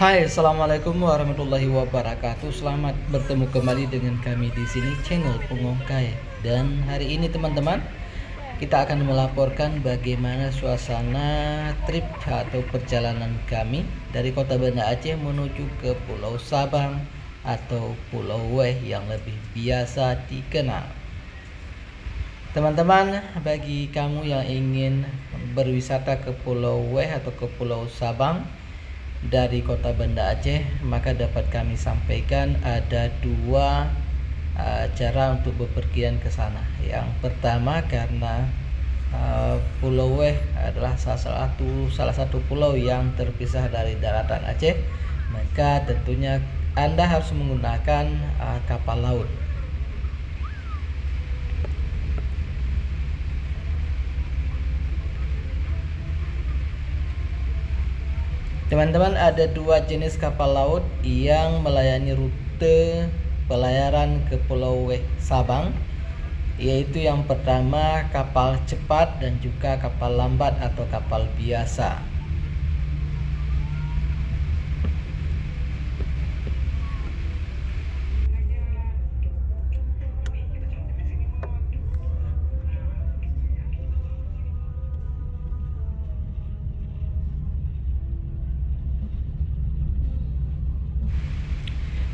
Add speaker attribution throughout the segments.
Speaker 1: Hai, assalamualaikum warahmatullahi wabarakatuh. Selamat bertemu kembali dengan kami di sini channel Pengongkai. Dan hari ini teman-teman, kita akan melaporkan bagaimana suasana trip atau perjalanan kami dari Kota Banda Aceh menuju ke Pulau Sabang atau Pulau Weh yang lebih biasa dikenal. Teman-teman, bagi kamu yang ingin berwisata ke Pulau Weh atau ke Pulau Sabang dari Kota Banda Aceh, maka dapat kami sampaikan ada dua cara untuk bepergian ke sana. Yang pertama, karena Pulau Weh adalah salah satu pulau yang terpisah dari daratan Aceh, maka tentunya Anda harus menggunakan kapal laut. Teman-teman, ada dua jenis kapal laut yang melayani rute pelayaran ke Pulau Weh Sabang, yaitu yang pertama kapal cepat dan juga kapal lambat atau kapal biasa.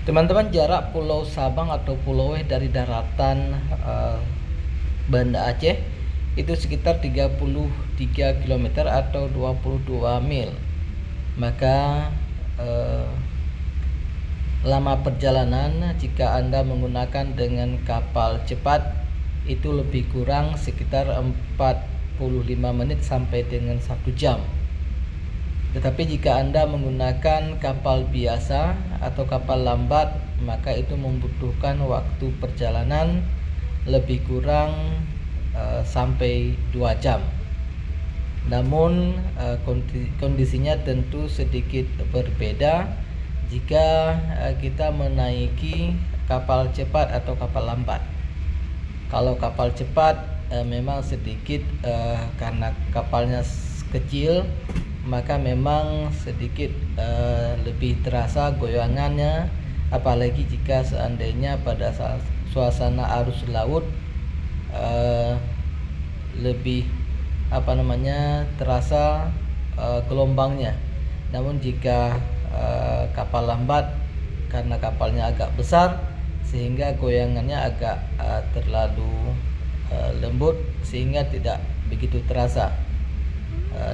Speaker 1: Teman-teman, jarak Pulau Sabang atau Pulau Weh dari daratan Banda Aceh itu sekitar 33 km atau 22 mil. Maka lama perjalanan jika Anda menggunakan dengan kapal cepat itu lebih kurang sekitar 45 menit sampai dengan 1 jam. Tetapi jika Anda menggunakan kapal biasa atau kapal lambat, maka itu membutuhkan waktu perjalanan lebih kurang sampai 2 jam. Namun kondisinya tentu sedikit berbeda jika kita menaiki kapal cepat atau kapal lambat. Kalau kapal cepat memang sedikit karena kapalnya kecil, maka memang sedikit lebih terasa goyangannya, apalagi jika seandainya pada saat suasana arus laut lebih terasa gelombangnya. Namun jika kapal lambat, karena kapalnya agak besar sehingga goyangannya agak terlalu lembut sehingga tidak begitu terasa.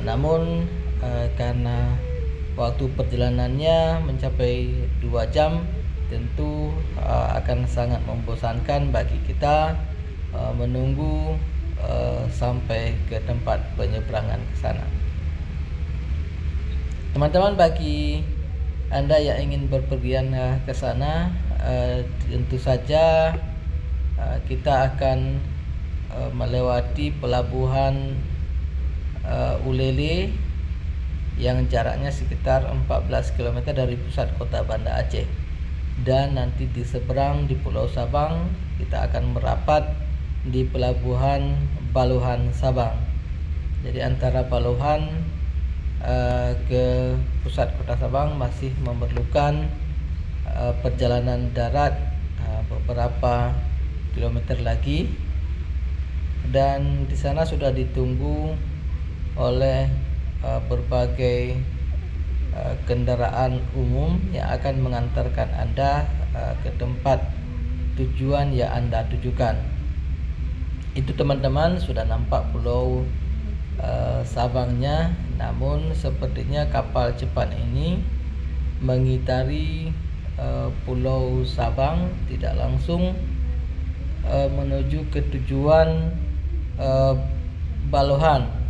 Speaker 1: Namun karena waktu perjalanannya mencapai 2 jam, tentu akan sangat membosankan bagi kita menunggu sampai ke tempat penyeberangan ke sana. Teman-teman, bagi Anda yang ingin berpergian ke sana, tentu saja kita akan melewati pelabuhan Ulele yang jaraknya sekitar 14 km dari pusat kota Banda Aceh. Dan nanti di seberang di Pulau Sabang kita akan merapat di pelabuhan Baluhan Sabang. Jadi antara Baluhan ke pusat kota Sabang masih memerlukan perjalanan darat beberapa kilometer lagi, dan di sana sudah ditunggu oleh berbagai kendaraan umum yang akan mengantarkan Anda ke tempat tujuan yang Anda tujukan. Itu teman-teman, sudah nampak Pulau Sabangnya, namun sepertinya kapal cepat ini mengitari Pulau Sabang, tidak langsung menuju ke tujuan Baluhan.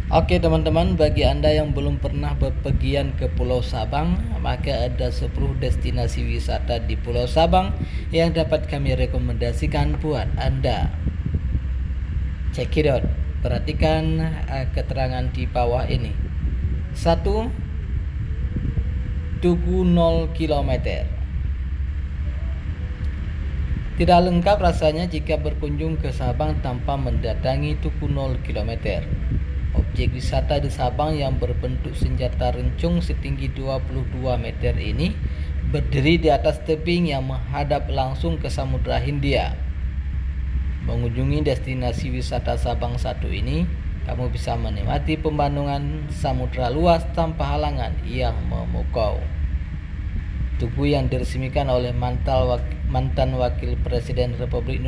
Speaker 1: Oke teman-teman, bagi Anda yang belum pernah bepergian ke Pulau Sabang, maka ada 10 destinasi wisata di Pulau Sabang yang dapat kami rekomendasikan buat Anda. Check it out. Perhatikan keterangan di bawah ini. 1. Tugu 0 km. Tidak lengkap rasanya jika berkunjung ke Sabang tanpa mendatangi Tugu 0 km. Objek wisata di Sabang yang berbentuk senjata rencung setinggi 22 meter ini berdiri di atas tebing yang menghadap langsung ke Samudra Hindia. Mengunjungi destinasi wisata Sabang 1 ini, kamu bisa menikmati pemandangan samudra luas tanpa halangan yang memukau. Tugu yang diresmikan oleh mantan Wakil Presiden Republik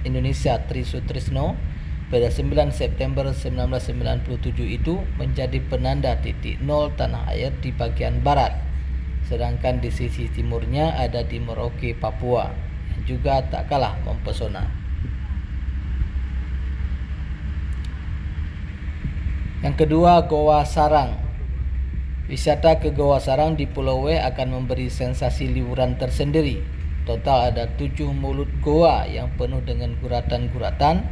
Speaker 1: Indonesia Tri Sutrisno pada 9 September 1997 itu menjadi penanda titik nol tanah air di bagian barat, sedangkan di sisi timurnya ada di Merauke, Papua, yang juga tak kalah mempesona. Yang kedua, Goa Sarang. Wisata ke Goa Sarang di Pulau W akan memberi sensasi liburan tersendiri. Total ada 7 mulut goa yang penuh dengan guratan-guratan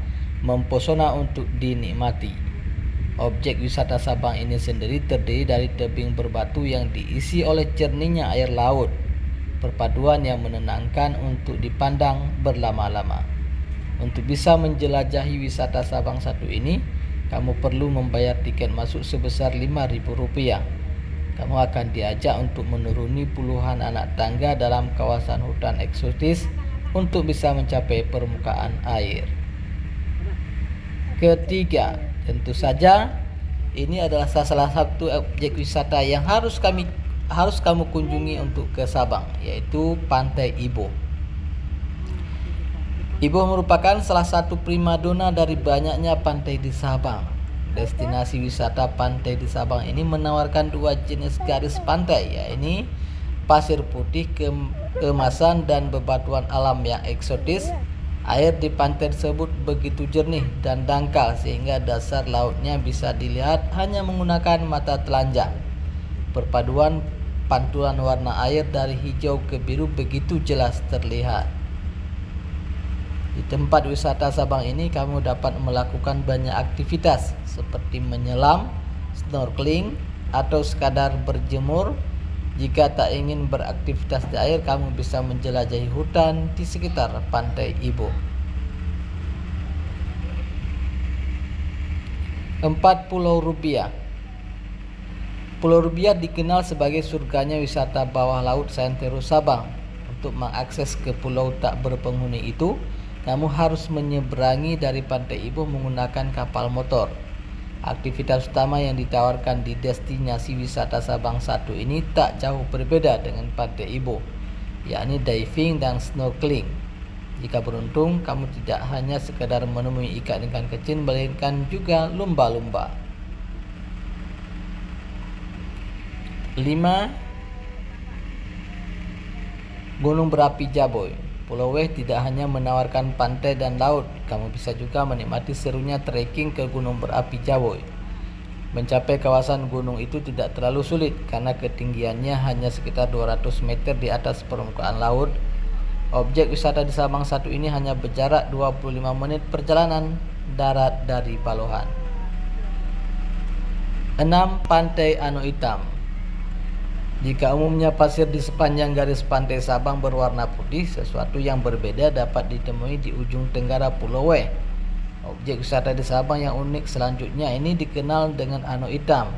Speaker 1: mempesona untuk dinikmati. Objek wisata Sabang ini sendiri terdiri dari tebing berbatu yang diisi oleh jernihnya air laut, perpaduan yang menenangkan untuk dipandang berlama-lama. Untuk bisa menjelajahi wisata Sabang 1 ini, kamu perlu membayar tiket masuk sebesar Rp5.000. Kamu akan diajak untuk menuruni puluhan anak tangga dalam kawasan hutan eksotis untuk bisa mencapai permukaan air. Ketiga, tentu saja ini adalah salah satu objek wisata yang harus kamu kunjungi untuk ke Sabang, yaitu Pantai Ibo. Ibo merupakan salah satu primadona dari banyaknya pantai di Sabang. Destinasi wisata pantai di Sabang ini menawarkan 2 jenis garis pantai, yaitu pasir putih keemasan dan bebatuan alam yang eksotis. Air di pantai tersebut begitu jernih dan dangkal sehingga dasar lautnya bisa dilihat hanya menggunakan mata telanjang. Perpaduan pantulan warna air dari hijau ke biru begitu jelas terlihat. Di tempat wisata Sabang ini kamu dapat melakukan banyak aktivitas seperti menyelam, snorkeling, atau sekadar berjemur. Jika tak ingin beraktivitas di air, kamu bisa menjelajahi hutan di sekitar Pantai Ibo. 4. Pulau Rubiah. Pulau Rubiah dikenal sebagai surganya wisata bawah laut Santero Sabang. Untuk mengakses ke pulau tak berpenghuni itu, kamu harus menyeberangi dari Pantai Ibo menggunakan kapal motor. Aktivitas utama yang ditawarkan di destinasi wisata Sabang 1 ini tak jauh berbeda dengan Pantai Ibo, yakni diving dan snorkeling. Jika beruntung, kamu tidak hanya sekadar menemui ikan-ikan kecil, melainkan juga lumba-lumba. 5. Gunung Berapi Jaboy. Pulau W tidak hanya menawarkan pantai dan laut, kamu bisa juga menikmati serunya trekking ke Gunung Berapi Jaboy. Mencapai kawasan gunung itu tidak terlalu sulit karena ketinggiannya hanya sekitar 200 meter di atas permukaan laut. Objek wisata di Sabang 1 ini hanya berjarak 25 menit perjalanan darat dari Palohan. 6. Pantai Ano Hitam. Jika umumnya pasir di sepanjang garis pantai Sabang berwarna putih, sesuatu yang berbeda dapat ditemui di ujung tenggara Pulau W. Objek wisata di Sabang yang unik selanjutnya ini dikenal dengan Ano Hitam,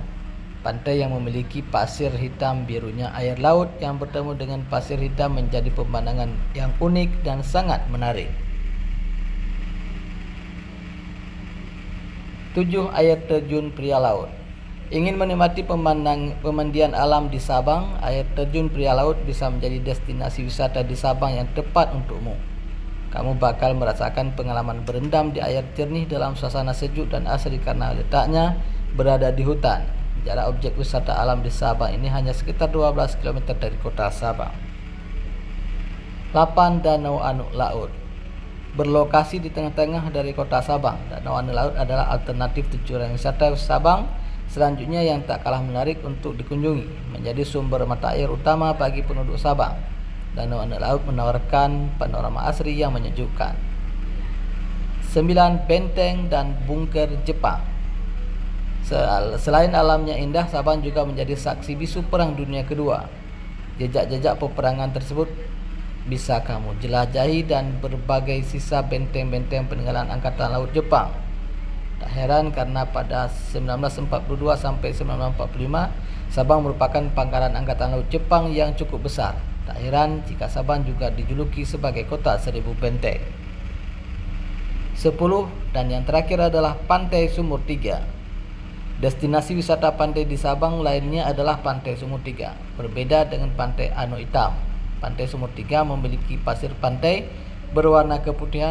Speaker 1: pantai yang memiliki pasir hitam birunya air laut yang bertemu dengan pasir hitam menjadi pemandangan yang unik dan sangat menarik. 7. Air terjun Pria Laut. Ingin menikmati pemandian alam di Sabang, air terjun Pria Laut bisa menjadi destinasi wisata di Sabang yang tepat untukmu. Kamu bakal merasakan pengalaman berendam di air jernih dalam suasana sejuk dan asri karena letaknya berada di hutan. Jarak objek wisata alam di Sabang ini hanya sekitar 12 km dari kota Sabang. 8. Danau Anuk Laut. Berlokasi di tengah-tengah dari kota Sabang, Danau Anuk Laut adalah alternatif tujuan wisata Sabang selanjutnya yang tak kalah menarik untuk dikunjungi. Menjadi sumber mata air utama bagi penduduk Sabang, Danau Anuk Laut menawarkan panorama asri yang menyejukkan. 9. Benteng dan Bunker Jepang. Selain alamnya indah, Sabang juga menjadi saksi bisu Perang Dunia Kedua. Jejak-jejak peperangan tersebut bisa kamu jelajahi dan berbagai sisa benteng-benteng peninggalan Angkatan Laut Jepang. Tak heran karena pada 1942 sampai 1945 Sabang merupakan pangkalan Angkatan Laut Jepang yang cukup besar. Tak heran jika Sabang juga dijuluki sebagai kota 1000 benteng. 10 dan yang terakhir adalah Pantai Sumur Tiga. Destinasi wisata pantai di Sabang lainnya adalah Pantai Sumur Tiga. Berbeda dengan Pantai Anu Hitam, Pantai Sumur Tiga memiliki pasir pantai berwarna keputihan